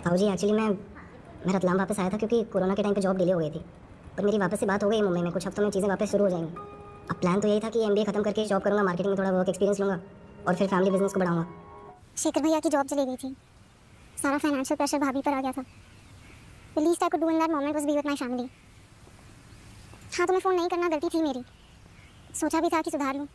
ताऊजी एक्चुअली मैं रतलाम वापस आया था क्योंकि कोरोना के टाइम पे जॉब डिले हो गई थी, पर मेरी वापस से बात हो गई मुंबई में। कुछ हफ्तों में चीज़ें वापस शुरू हो जाएंगी। अब प्लान तो यही था कि एमबीए खत्म करके जॉब करूँगा, मार्केटिंग में थोड़ा वर्क एक्सपीरियंस लूँगा और फिर फैमिली बिजनेस को बढ़ाऊँगा। शेखर भैया की जॉब चली गई थी, सारा फाइनेंशियल प्रेशर भाभी पर आ गया था। The least I could do in that moment was be with my family. हाँ, तुम्हें फ़ोन नहीं करना गलती थी मेरी, सोचा भी था कि सुधार लूँ।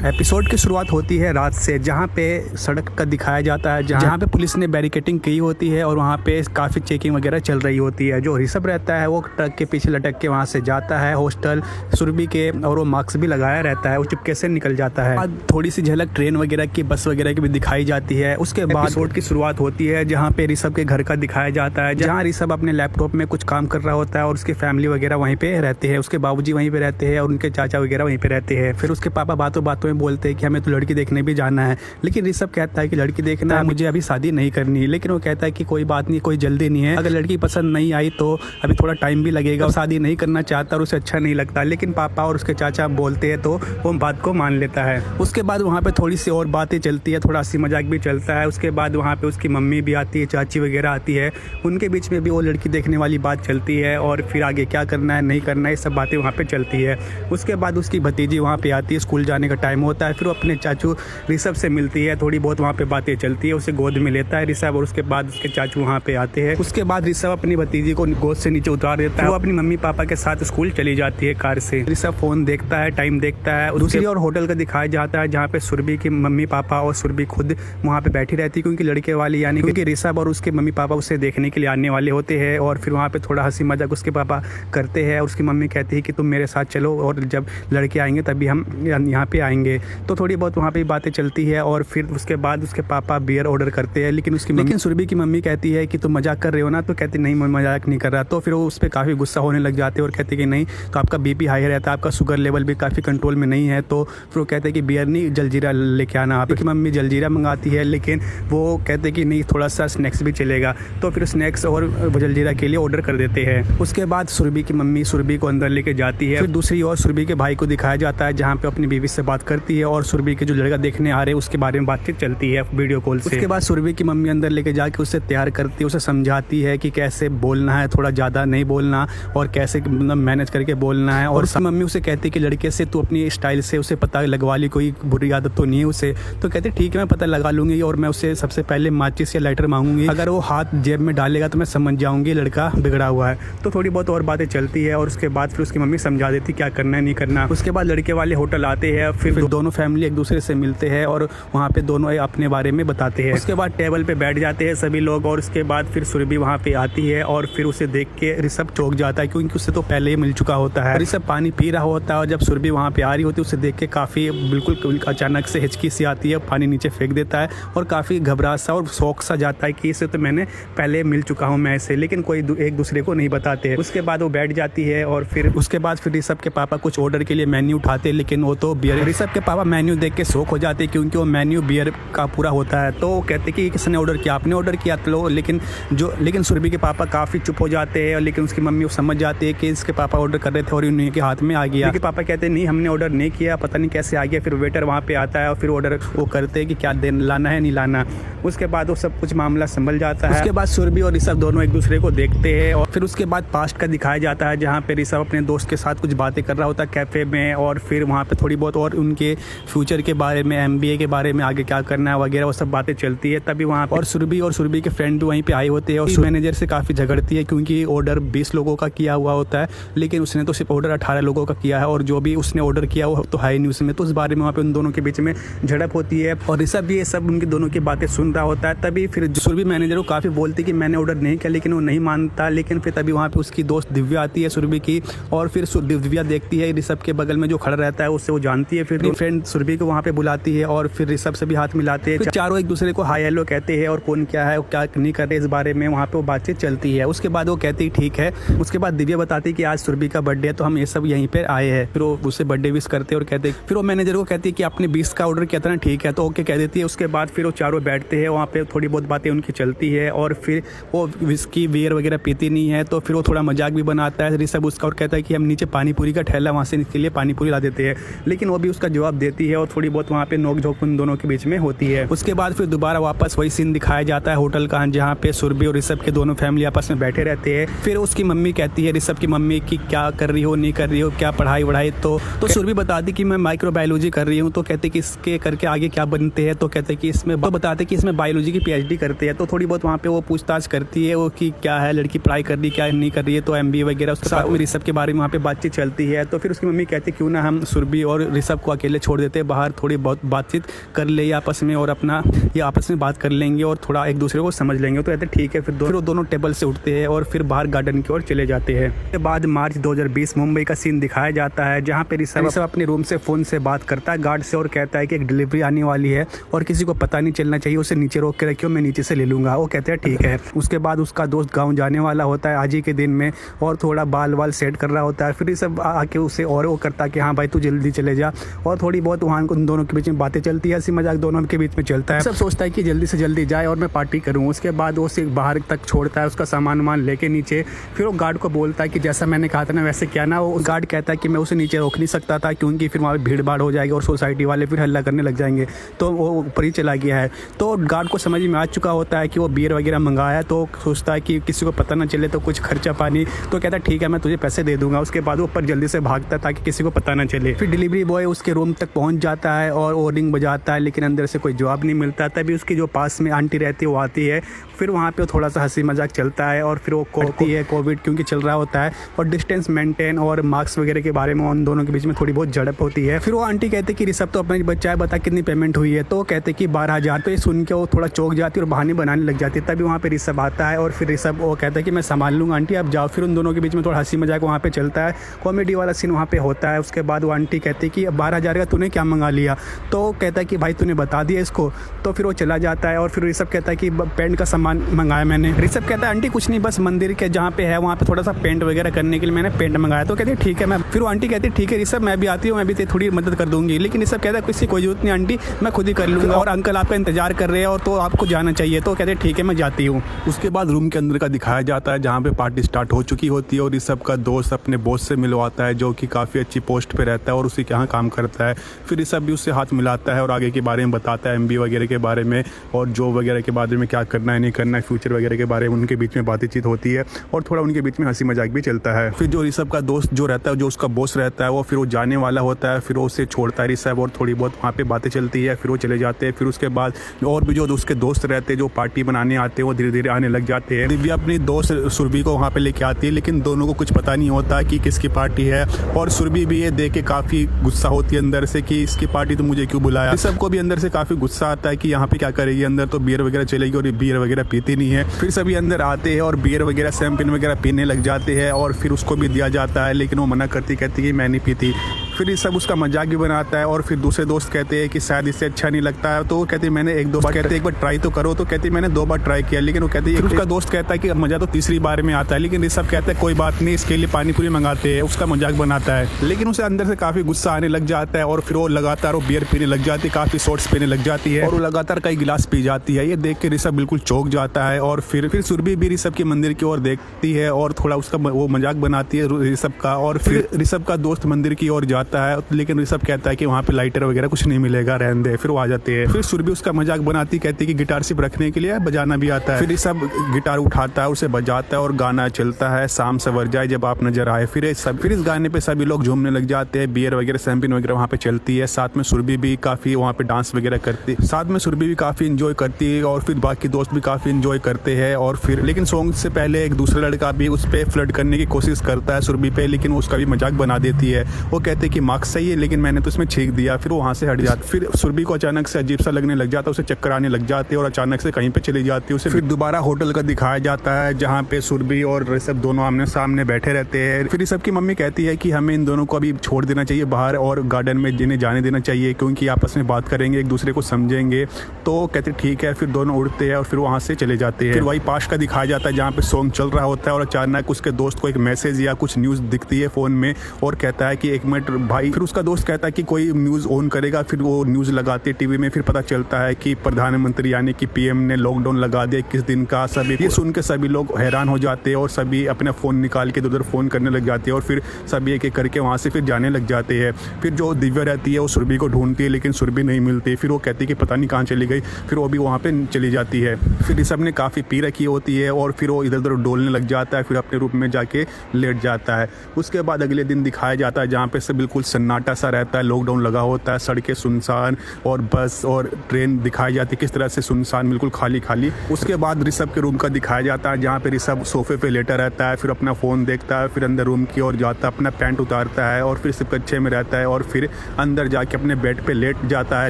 एपिसोड की शुरुआत होती है रात से, जहाँ पे सड़क का दिखाया जाता है, जहाँ पे पुलिस ने बैरिकेटिंग की होती है और वहाँ पे काफ़ी चेकिंग वगैरह चल रही होती है। जो ऋषभ रहता है वो ट्रक के पीछे लटक के वहाँ से जाता है हॉस्टल सुरभि के, और वो मास्क भी लगाया रहता है, वो चुपके से निकल जाता है। बाद थोड़ी सी झलक ट्रेन वगैरह की, बस वगैरह की भी दिखाई जाती है। उसके बाद एपिसोड की शुरुआत होती है जहाँ पे ऋषभ के घर का दिखाया जाता है, जहाँ ऋषभ अपने लैपटॉप में कुछ काम कर रहा होता है और उसकी फैमिली वगैरह वहीं पे रहते हैं। उसके बाबूजी वहीं पे रहते हैं और उनके चाचा वगैरह वहीं पे रहते हैं। फिर उसके पापा बातों बातों में बोलते हैं कि हमें तो लड़की देखने भी जाना है, लेकिन ऋषभ कहता है कि लड़की देखना है, मुझे अभी शादी नहीं करनी। लेकिन वो कहता है कि कोई बात नहीं, कोई जल्दी नहीं है, अगर लड़की पसंद नहीं आई तो अभी थोड़ा टाइम भी लगेगा। शादी नहीं करना चाहता और उसे अच्छा नहीं लगता, लेकिन पापा और उसके चाचा बोलते हैं तो वो बात को मान लेता है। उसके बाद वहाँ पे थोड़ी सी और बातें चलती है, थोड़ा हंसी मजाक भी चलता है। उसके बाद वहाँ पे उसकी मम्मी भी आती है, चाची वगैरह आती है, उनके बीच में भी वो लड़की देखने वाली बात चलती है और फिर आगे क्या करना है नहीं करना है सब बातें वहाँ पे चलती है। उसके बाद उसकी भतीजी वहाँ पे आती है, स्कूल जाने का टाइम होता है, फिर वो अपने चाचू ऋषभ से मिलती है, थोड़ी बहुत वहाँ पे बातें चलती है, उसे गोद में लेता है ऋषभ और उसके बाद उसके चाचू वहाँ पे आते हैं। उसके बाद ऋषभ अपनी भतीजी को गोद से नीचे उतार देता है, वो अपनी मम्मी पापा के साथ स्कूल चली जाती है कार से। ऋषभ फोन देखता है, टाइम देखता है। दूसरी और होटल का दिखाया जाता है जहाँ पे सुरभि की मम्मी पापा और सुरभि खुद वहाँ पे बैठी रहती है, क्योंकि लड़के वाली यानी क्योंकि ऋषभ और उसके मम्मी पापा उसे देखने के लिए आने वाले होते हैं। और फिर वहाँ पे थोड़ा हंसी मजाक उसके पापा करते हैं और उसकी मम्मी कहती है कि तुम मेरे साथ चलो और जब लड़के आएंगे तभी हम यहाँ पे आएंगे। तो थोड़ी बहुत वहाँ पे बातें चलती है और फिर उसके बाद उसके पापा बियर ऑर्डर करते हैं, लेकिन सुरभि की मम्मी कहती है कि तुम मजाक कर रहे हो ना, तो कहती नहीं मैं मजाक नहीं कर रहा। तो फिर वो उस पर काफ़ी गुस्सा होने लग जाते हैं और कहते कि नहीं तो आपका बीपी हाई रहता है, आपका शुगर लेवल भी काफ़ी कंट्रोल में नहीं है। तो फिर वो कहते हैं कि बियर नहीं जलजीरा लेके आना। आपकी मम्मी जलजीरा मंगाती है, लेकिन वो कहते कि नहीं थोड़ा सा स्नैक्स भी चलेगा। तो फिर स्नैक्स और जलजीरा के लिए ऑर्डर कर देते हैं। उसके बाद सुरभि की मम्मी सुरभि को अंदर लेके जाती है। फिर दूसरी ओर सुरभि के भाई को दिखाया जाता है जहाँ पे अपनी बीवी से बात करती है और सुरभि के जो लड़का देखने आ रहे हैं उसके बारे में बातचीत चलती है वीडियो कॉल से। उसके बाद सुरभि की मम्मी अंदर लेके जाके उसे तैयार करती है, उसे समझाती है कि कैसे बोलना है, थोड़ा ज़्यादा नहीं बोलना और कैसे मैनेज करके बोलना है। और मम्मी उसे कहती है कि लड़के से तू अपनी स्टाइल से उसे पता लगवा ली, कोई बुरी आदत तो नहीं है उसे। तो कहते ठीक है मैं पता लगा लूँगी और मैं उसे सबसे पहले माचिस या लाइटर मांगूंगी, अगर वो हाथ जेब में डालेगा तो मैं समझ जाऊँगी लड़का बिगड़ा हुआ है। तो थोड़ी बहुत और बातें चलती है और उसके बाद फिर उसकी मम्मी समझा देती क्या करना है नहीं करना। उसके बाद लड़के वाले होटल आते हैं, फिर दोनों फैमिली एक दूसरे से मिलते हैं और वहाँ पे दोनों अपने बारे में बताते हैं। उसके बाद टेबल पे बैठ जाते हैं सभी लोग और उसके बाद फिर सुरभि वहाँ पे आती है और फिर उसे देख के ऋषभ चौंक जाता है, क्योंकि उससे तो पहले ही मिल चुका होता है। ऋषभ पानी पी रहा होता है और जब सुरभि वहाँ पे आ रही होती है उसे देख के काफ़ी बिल्कुल अचानक से हिचकी सी आती है, पानी नीचे फेंक देता है और काफ़ी घबरा सा और शौक सा जाता है कि इसे तो मैंने पहले मिल चुका हूँ मैं इसे, लेकिन कोई एक दूसरे को नहीं बताते। उसके बाद वो बैठ जाती है और फिर उसके बाद फिर ऋषभ के पापा कुछ ऑर्डर के लिए मेन्यू उठाते हैं, लेकिन वो तो बियर। ऋषभ के पापा मेन्यू देख के शौक हो जाते हैं क्योंकि वो मेन्यू बियर का पूरा होता है। तो वो कहते कि किसने ऑर्डर किया, आपने ऑर्डर किया तो लेकिन सुरभि के पापा काफ़ी चुप हो जाते हैं, लेकिन उसकी मम्मी वो समझ जाती है कि इसके पापा ऑर्डर कर रहे थे और उन्हीं के हाथ में आ गया। के पापा कहते हैं नहीं हमने ऑर्डर नहीं किया, पता नहीं कैसे आ गया। फिर वेटर वहाँ पे आता है और फिर ऑर्डर वो करते हैं कि क्या लाना है नहीं लाना। उसके बाद वो सब कुछ मामला संभल जाता है। उसके बाद सुरभि और ऋषभ दोनों एक दूसरे को देखते हैं और फिर उसके बाद पास्ट का दिखाया जाता है जहाँ पे ऋषभ अपने दोस्त के साथ कुछ बातें कर रहा होता है कैफ़े में, और फिर वहाँ पे थोड़ी बहुत और उनके फ्यूचर के बारे में, MBA के बारे में आगे क्या करना है वगैरह वो सब बातें चलती है। तभी वहाँ और सुरभि के फ्रेंड भी वहीं पे आए होते हैं और मैनेजर से काफ़ी झगड़ती है क्योंकि ऑर्डर 20 लोगों का किया हुआ होता है, लेकिन उसने तो सिर्फ ऑर्डर 18 लोगों का किया है और जो भी उसने ऑर्डर किया वो तो है ही नहीं उसमें। तो उस बारे में वहाँ पे उन दोनों के बीच में झड़प होती है और ऋषभ भी ये सब उनकी दोनों की बातें सुन रहा होता है। तभी फिर सुरभि मैनेजर को काफ़ी बोलती कि मैंने ऑर्डर नहीं किया, लेकिन वो नहीं मानता। लेकिन फिर तभी वहाँ पे उसकी दोस्त दिव्या आती है सुरभि की, और फिर दिव्या देखती है ऋषभ के बगल में जो खड़ा रहता है उससे वो जानती है। फिर फ्रेंड सुरभि को वहाँ पे बुलाती है और फिर ऋषभ से भी हाथ मिलाते हैं। चारों एक दूसरे को हाय हेलो कहते हैं और कौन क्या है क्या नहीं कर रहे इस बारे में वहाँ पे वो बातचीत चलती है। उसके बाद वो कहती ठीक है। उसके बाद दिव्या बताती कि आज सुरभि का बर्थडे है तो हम ये सब यहीं पे आए हैं। फिर वो उसे बर्थडे विश करते और कहते, फिर वो मैनेजर को कहती है कि आपने 20 का ऑर्डर किया था ना, ठीक है, तो ओके कह देती है। उसके बाद फिर वो चारों बैठते हैं, वहाँ पे थोड़ी बहुत बातें उनकी चलती है और फिर वो विस्की बियर वगैरह पीती नहीं है, तो फिर वो थोड़ा मजाक भी बनाता है ऋषभ उसका और कहता है कि हम नीचे पानी पूरी का ठेला वहाँ से इसके लिए पानी पूरी ला देते हैं, लेकिन वो भी उसका जवाब देती है और थोड़ी बहुत वहाँ पे नोक झोंक उन दोनों के बीच में होती है। उसके बाद फिर दोबारा वापस वही सीन दिखाया जाता है होटल का, जहाँ पे सुरभि और ऋषभ के दोनों फैमिली आपस में बैठे रहते हैं। फिर उसकी मम्मी कहती है, ऋषभ की मम्मी, कि क्या कर रही हो, नहीं कर रही हो, क्या पढ़ाई वढ़ाई। तो सुरभि बताती कि मैं माइक्रोबायोलॉजी कर रही हूँ। तो कहते कि इसके करके आगे क्या बनते हैं। तो कहते कि इसमें बताते कि इसमें बायोलॉजी की PhD करते हैं। तो थोड़ी बहुत वहाँ पे वो पूछताछ करती है वो कि क्या है, लड़की पढ़ाई कर रही क्या नहीं कर रही है। तो MBA वगैरह उसके साथ में ऋषभ के बारे में वहाँ पे बातचीत चलती है। तो फिर उसकी मम्मी कहती क्यों ना हम सुरभि और ऋषभ को अकेले छोड़ देते हैं बाहर, थोड़ी बहुत बातचीत कर ले आपस में और अपना ये आपस में बात कर लेंगे और थोड़ा एक दूसरे को समझ लेंगे। तो कहते ठीक है। फिर वो दोनों टेबल से उठते हैं और फिर बाहर गार्डन की ओर चले जाते हैं। उसके बाद मार्च 2020 मुंबई का सीन दिखाया जाता है, जहाँ पे ऋषभ अपने रूम से फ़ोन से बात करता है गार्ड से और कहता है कि एक डिलीवरी आने वाली है और किसी को पता नहीं चलना चाहिए, उसे नीचे रोक के रखियो, मैं नीचे से ले लूँगा। वो कहते हैं ठीक है। उसके बाद उसका दोस्त गाँव जाने वाला होता है आज ही के दिन में और थोड़ा बाल वाल सेट कर रहा होता है। फिर ऋषभ आके उसे और वो करता है कि हाँ भाई तू जल्दी चले जा, और थोड़ी बहुत वहाँ उन दोनों के बीच में बातें चलती है, हंसी मजाक दोनों के बीच में चलता है। सब सोचता है कि जल्दी से जल्दी जाए और मैं पार्टी करूँ। उसके बाद वो उसे बाहर तक छोड़ता है, उसका सामान वामान लेके नीचे। फिर वो गार्ड को बोलता है कि जैसा मैंने कहा था ना वैसे क्या ना। वो गार्ड कहता है कि मैं उसे नीचे रोक नहीं सकता था क्योंकि फिर वहाँ भीड़ भाड़ हो जाएगी और सोसाइटी वाले फिर हल्ला करने लग जाएंगे, तो वो ऊपर ही चला गया है। तो गार्ड को समझ में आ चुका होता है कि वो बियर वगैरह मंगाया, तो सोचता है कि किसी को पता ना चले तो कुछ खर्चा पानी। तो कहता है ठीक है मैं तुझे पैसे दे दूंगा। उसके बाद वो ऊपर जल्दी से भागता है ताकि किसी को पता ना चले। फिर डिलीवरी बॉय उसके रूम तक पहुंच जाता है और वो रिंग बजाता है, लेकिन अंदर से कोई जवाब नहीं मिलता। तभी उसकी जो पास में आंटी रहती है वो आती है। फिर वहाँ पे थोड़ा सा हंसी मजाक चलता है और फिर वो कहती है कोविड क्योंकि चल रहा होता है और डिस्टेंस मेंटेन और मास्क वगैरह के बारे में उन दोनों के बीच में थोड़ी बहुत झड़प होती है। फिर वो आंटी कहते कि ऋषभ तो अपना बच्चा है, बता कितनी पेमेंट हुई है। तो कहते कि 12,000। तो ये सुन के वो थोड़ा चौंक जाती है और बहाने बनाने लग जाती है। तभी वहाँ पे ऋषभ आता है और फिर ऋषभ वो कहता है कि मैं संभाल लूँगा आंटी आप जाओ। फिर उन दोनों के बीच में थोड़ा हंसी मजाक वहाँ पे चलता है, कॉमेडी वाला सीन वहाँ पे होता है। उसके बाद वो आंटी कहती कि 12,000 का तूने क्या मंगा लिया। तो कहता है कि भाई तूने बता दिया इसको। तो फिर वो चला जाता है और फिर ऋषभ कहता है कि पेंट का सामान मंगाया मैंने। ऋषभ कहता है आंटी कुछ नहीं, बस मंदिर के जहाँ पे है वहाँ पे थोड़ा सा पेंट वगैरह करने के लिए मैंने पेंट मंगाया। तो कहते हैं ठीक है मैं। फिर वो आंटी कहती है ठीक है ऋषभ मैं भी आती हूँ, मैं भी थोड़ी मदद कर दूंगी। लेकिन ऋषभ कहता है किसी कोई जरूरत नहीं आंटी, मैं खुद ही कर लूँगा और अंकल आपका इंतजार कर रहे हैं और तो आपको जाना चाहिए। तो कहते हैं ठीक है मैं जाती हूँ। उसके बाद रूम के अंदर का दिखाया जाता है जहाँ पे पार्टी स्टार्ट हो चुकी होती है और ऋषभ का दोस्त अपने बॉस से मिलवाता है जो कि काफ़ी अच्छी पोस्ट पे रहता है और उसी के यहाँ काम करता है। फिर ऋषभ भी उससे हाथ मिलाता है और आगे के बारे में बताता है, MBA वगैरह के बारे में और जॉब वगैरह के बारे में क्या करना है नहीं करना है, फ्यूचर वगैरह के बारे में उनके बीच में बातचीत होती है और थोड़ा उनके बीच में हंसी मजाक भी चलता है। फिर जो ऋषभ का दोस्त जो रहता है, जो उसका बॉस रहता है, वो फिर वो जाने वाला होता है। फिर वो उसे छोड़ता है ऋषभ और थोड़ी बहुत वहाँ पे बातें चलती है। फिर वो चले जाते हैं। फिर उसके बाद और भी जो उसके दोस्त रहते हैं जो पार्टी बनाने आते हैं वो धीरे धीरे आने लग जाते हैं। दिव्या अपनी दोस्त सुरभि को वहाँ पे लेके आती है, लेकिन दोनों को कुछ पता नहीं होता कि किसकी पार्टी है और सुरभि भी ये देख के काफ़ी गुस्सा होती है अंदर से कि इसकी पार्टी तो मुझे क्यों बुलाया। ऋषभ को भी अंदर से काफ़ी गुस्सा आता है कि यहाँ पे क्या करेगी, अंदर तो बियर वगैरह चलेगी और ये बियर वगैरह पीती नहीं है। फिर सभी अंदर आते हैं और बियर वगैरह शैंपेन वगैरह पीने लग जाते हैं और फिर उसको भी दिया जाता है, लेकिन वो मना करती, कहती कि मैं नहीं पीती। फिर ये सब उसका मजाक भी बनाता है और फिर दूसरे दोस्त कहते हैं कि शायद इससे अच्छा नहीं लगता है। तो वो कहती मैंने एक दो बार, कहते एक बार ट्राई तो करो। तो कहती मैंने 2 बार ट्राई किया, लेकिन वो कहती है, उसका दोस्त कहता है कि मजा तो तीसरी बार में आता है। लेकिन ऋषभ कहता है कोई बात नहीं, इसके लिए पानी पूरी मंगाते हैं, उसका मजाक बनाता है। लेकिन उसे अंदर से काफ़ी गुस्सा आने लग जाता है और फिर वो लगातार वो बियर पीने लग जाती है, काफ़ी शॉट्स पीने लग जाती है और वो लगातार कई गिलास पी जाती है। ये देख के ऋषभ बिल्कुल चौंक जाता है और फिर सुरभि भी ऋषभ के मंदिर की ओर देखती है और थोड़ा उसका वो मजाक बनाती है ऋषभ का। और फिर ऋषभ का दोस्त मंदिर की ओर जाता है, लेकिन ऋषभ कहता है कि वहाँ पे लाइटर वगैरह कुछ नहीं मिलेगा, रहने दे। फिर वो आ जाते हैं। फिर सुरभि उसका मजाक बनाती, कहती कि गिटार सिर्फ रखने के लिए, बजाना भी आता है। फिर ऋषभ गिटार उठाता है, उसे बजाता है और गाना चलता है, शाम सवर जाए जब आप नजर आए। फिर इस गाने पे सभी लोग झूमने लग जाते हैं, बियर वगैरह शैंपेन वगैरह वहाँ पे चलती है। साथ में सुरभि भी काफ़ी वहाँ पे डांस वगैरह करती है, साथ में सुरभि भी काफ़ी इंजॉय करती है और फिर बाकी दोस्त भी काफ़ी इंजॉय करते हैं। और फिर लेकिन सॉन्ग से पहले एक दूसरा लड़का भी उस पर फ्लर्ट करने की कोशिश करता है सुरभि पे, लेकिन उसका भी मजाक बना देती है। वो कहते हैं कि मार्क्स सही है लेकिन मैंने तो इसमें छींक दिया। फिर वो वहाँ से हट जाती। फिर सुरभि को अचानक से अजीब सा लगने लग जाता है, उसे चक्कर आने लग जाते हैं और अचानक से कहीं पे चली जाती है। उसे फिर दोबारा होटल का दिखाया जाता है जहाँ पे सुरभि और ऋषभ दोनों आमने सामने बैठे रहते हैं। फिर ऋषभ की मम्मी कहती है कि हमें इन दोनों को अभी छोड़ देना चाहिए बाहर और गार्डन में जिन्हें जाने देना चाहिए क्योंकि आपस में बात करेंगे, एक दूसरे को समझेंगे। तो कहते ठीक है। फिर दोनों उड़ते हैं और फिर वहाँ से चले जाते हैं। फिर वही पास का दिखाया जाता है जहाँ पे सॉन्ग चल रहा होता है और अचानक उसके दोस्त को एक मैसेज या कुछ न्यूज़ दिखती है फ़ोन में और कहता है कि 1 मिनट भाई। फिर उसका दोस्त कहता है कि कोई न्यूज़ ऑन करेगा, फिर वो न्यूज़ लगाते टीवी में, फिर पता चलता है कि प्रधानमंत्री यानी कि पीएम ने लॉकडाउन लगा दिया 21 दिन का। सभी ये सुन के सभी लोग हैरान हो जाते हैं और सभी अपना फ़ोन निकाल के उधर फ़ोन करने लग जाते हैं और फिर सभी एक एक करके वहाँ से फिर जाने लग जाते हैं। फिर जो दिव्या रहती है वो सुरभि को ढूंढती है, लेकिन सुरभि नहीं मिलती। फिर वो कहती है कि पता नहीं कहाँ चली गई, फिर वो भी वहाँ पे चली जाती है। फिर ऋषभ ने काफ़ी पी रखी होती है और फिर वो इधर उधर डोलने लग जाता है, फिर अपने रूम में जाके लेट जाता है। उसके बाद अगले दिन दिखाया जाता है जहाँ पे से बिल्कुल सन्नाटा सा रहता है, लॉकडाउन लगा होता है, सड़कें सुनसान और बस और ट्रेन दिखाई जाती है किस तरह से सुनसान, बिल्कुल खाली खाली। उसके बाद ऋषभ के रूम का दिखाया जाता है जहाँ पे ऋषभ सोफे पे लेटा रहता है, फिर अपना फ़ोन देखता है, फिर अंदर रूम की ओर जाता है, अपना पैंट उतारता है और फिर सिर्फ कच्छे में रहता है और फिर अंदर जाके अपने बेड पे लेट जाता है।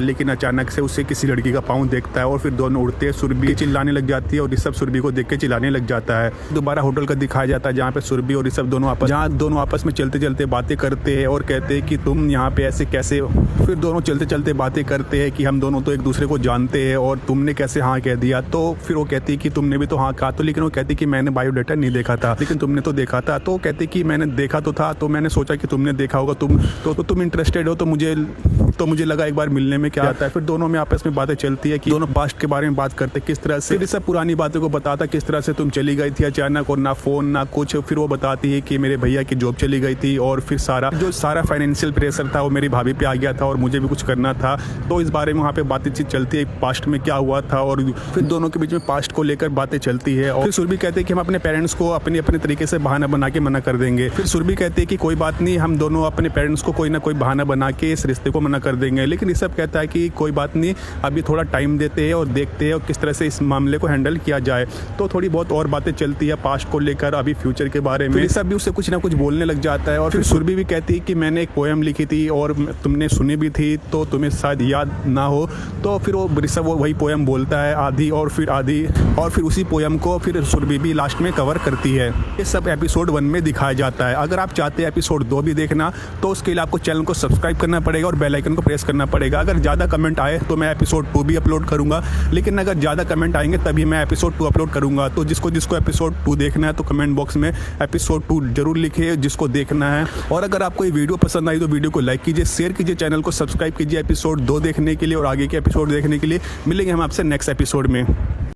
लेकिन अचानक से उसे किसी लड़की का पाँव देखता है और फिर दोनों उड़ते हैं। सुरभि चिल्लाने लग जाती है और ऋषभ सुरभि को देख के चिल्लाने लग जाता है। दोबारा होटल का दिखाया जाता है जहाँ पे सुरभि और ऋषभ दोनों आपस में चलते चलते बातें करते हैं और कहते हैं कि तुम यहाँ पे ऐसे कैसे। फिर दोनों चलते चलते बातें करते हैं कि हम दोनों तो एक दूसरे को जानते हैं और तुमने कैसे हाँ कह दिया। तो फिर वो कहती है कि तुमने भी तो हाँ कहा। तो लेकिन वो कहती है कि मैंने बायोडाटा नहीं देखा था, लेकिन तुमने तो देखा था। तो कहती कि मैंने देखा तो था, तो मैंने सोचा कि तुमने देखा होगा, तुम इंटरेस्टेड हो, तो मुझे लगा एक बार मिलने में क्या आता है। फिर दोनों में आपस में बातें चलती है कि दोनों पास्ट के बारे में बात करते किस तरह से। फिर सब पुरानी बातों को बताता किस तरह से तुम चली गई थी अचानक और ना फोन ना कुछ। फिर वो बताती है कि मेरे भैया की जॉब चली गई थी और फिर सारा फाइनेंशियल प्रेशर था वो मेरी भाभी पे आ गया था और मुझे भी कुछ करना था। तो इस बारे में वहाँ पे बातचीत चलती है, पास्ट में क्या हुआ था और फिर दोनों के बीच में पास्ट को लेकर बातें चलती है। और फिर सुरभि कहते हैं कि हम अपने पेरेंट्स को अपने तरीके से बहाना बना के मना कर देंगे। फिर सुरभि कहते हैं कि कोई बात नहीं, हम दोनों अपने पेरेंट्स को कोई ना कोई बहाना बना के इस रिश्ते को मना कर देंगे। लेकिन ऋषभ कहता है कि कोई बात नहीं, अभी थोड़ा टाइम देते हैं और देखते हैं और किस तरह से इस मामले को हैंडल किया जाए। तो थोड़ी बहुत और बातें चलती है पास्ट को लेकर, अभी फ्यूचर के बारे में। ऋषभ भी उससे कुछ ना कुछ बोलने लग जाता है और फिर सुरभि भी कहती है कि मैंने एक पोएम लिखी थी और तुमने सुनी भी थी, तो तुम्हें शायद याद ना हो। तो फिर वो ऋषभ वही पोएम बोलता है आधी और फिर उसी पोएम को फिर सुरभि भी लास्ट में कवर करती है। ये सब एपिसोड 1 में दिखाया जाता है। अगर आप चाहते हैं एपिसोड 2 भी देखना तो उसके लिए आपको चैनल को सब्सक्राइब करना पड़ेगा और बेल आइकन को प्रेस करना पड़ेगा। अगर ज़्यादा कमेंट आए तो मैं एपिसोड 2 भी अपलोड करूंगा, लेकिन अगर ज़्यादा कमेंट आएंगे तभी मैं एपिसोड 2 अपलोड करूंगा। तो जिसको एपिसोड 2 देखना है तो कमेंट बॉक्स में एपिसोड 2 जरूर लिखिए जिसको देखना है। और अगर आपको ये वीडियो पसंद आई तो वीडियो को लाइक कीजिए, शेयर कीजिए, चैनल को सब्सक्राइब कीजिए एपिसोड 2 देखने के लिए और आगे के एपिसोड देखने के लिए। मिलेंगे हम आपसे नेक्स्ट एपिसोड में।